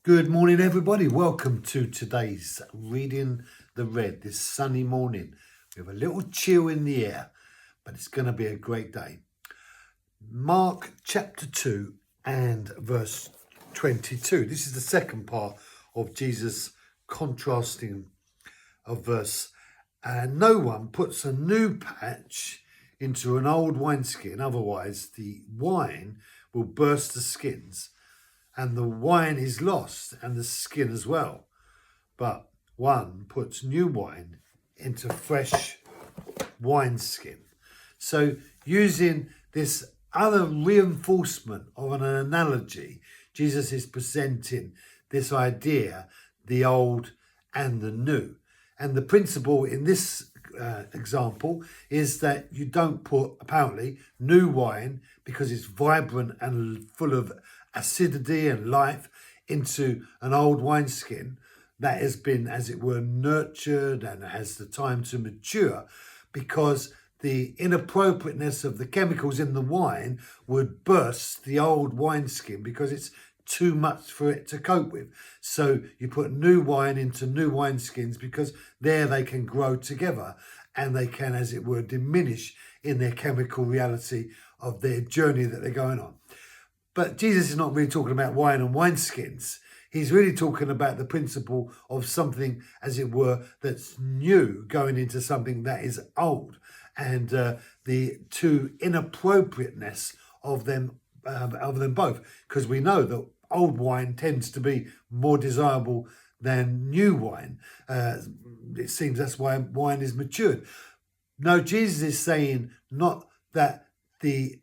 Good morning, everybody. Welcome to today's Reading the Red this sunny morning. We have a little chill in the air, but it's going to be a great day. Mark chapter 2 and verse 22. This is the second part of Jesus' contrasting of verse. And no one puts a new patch into an old wineskin, otherwise the wine will burst the skins, and the wine is lost, and the skin as well. But one puts new wine into fresh wineskin. So using this other reinforcement of an analogy, Jesus is presenting this idea, the old and the new. And the principle in this example is that you don't put, apparently, new wine because it's vibrant and full of acidity and life into an old wineskin that has been, as it were, nurtured and has the time to mature, because the inappropriateness of the chemicals in the wine would burst the old wineskin because it's too much for it to cope with. So you put new wine into new wineskins because there they can grow together and they can, as it were, diminish in their chemical reality of their journey that they're going on. But Jesus is not really talking about wine and wineskins. He's really talking about the principle of something, as it were, that's new going into something that is old, and the two inappropriateness of them both. Because we know that old wine tends to be more desirable than new wine. It seems that's why wine is matured. No, Jesus is saying not that the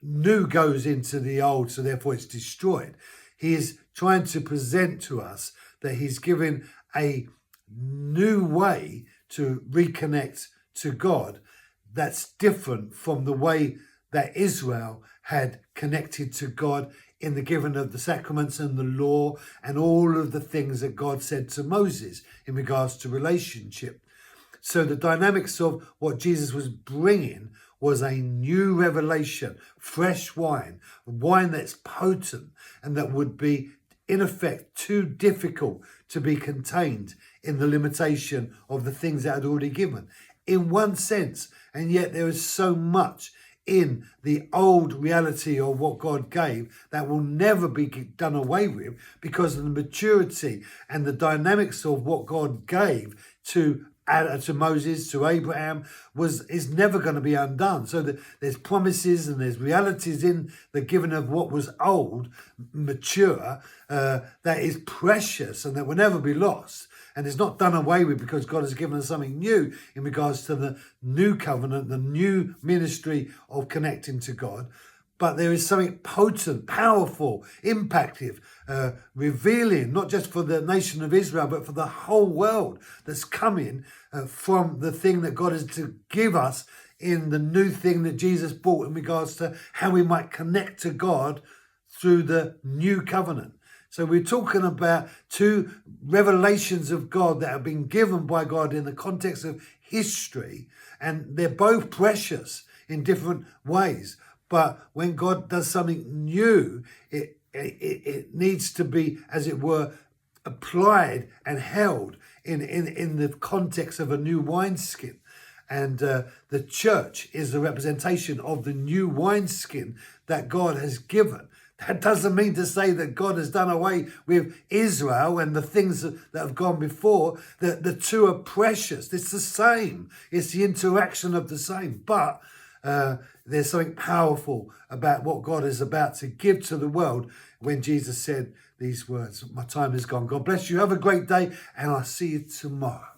new goes into the old, so therefore it's destroyed. He is trying to present to us that he's giving a new way to reconnect to God that's different from the way that Israel had connected to God in the giving of the sacraments and the law and all of the things that God said to Moses in regards to relationship. So the dynamics of what Jesus was bringing was a new revelation, fresh wine, wine that's potent and that would be, in effect, too difficult to be contained in the limitation of the things that had already given, in one sense. And yet there is so much in the old reality of what God gave that will never be done away with, because of the maturity and the dynamics of what God gave to Moses, to Abraham, is never going to be undone. So there's promises and there's realities in the giving of what was old, mature, that is precious and that will never be lost. And it's not done away with because God has given us something new in regards to the new covenant, the new ministry of connecting to God. But there is something potent, powerful, impactful, revealing, not just for the nation of Israel, but for the whole world, that's coming from the thing that God is to give us in the new thing that Jesus brought in regards to how we might connect to God through the new covenant. So we're talking about two revelations of God that have been given by God in the context of history, and they're both precious in different ways. But when God does something new, it needs to be, as it were, applied and held in the context of a new wineskin. And the church is the representation of the new wineskin that God has given. That doesn't mean to say that God has done away with Israel and the things that have gone before. The two are precious. It's the same. It's the interaction of the same. But there's something powerful about what God is about to give to the world when Jesus said these words. My time is gone. God bless you. Have a great day, and I'll see you tomorrow.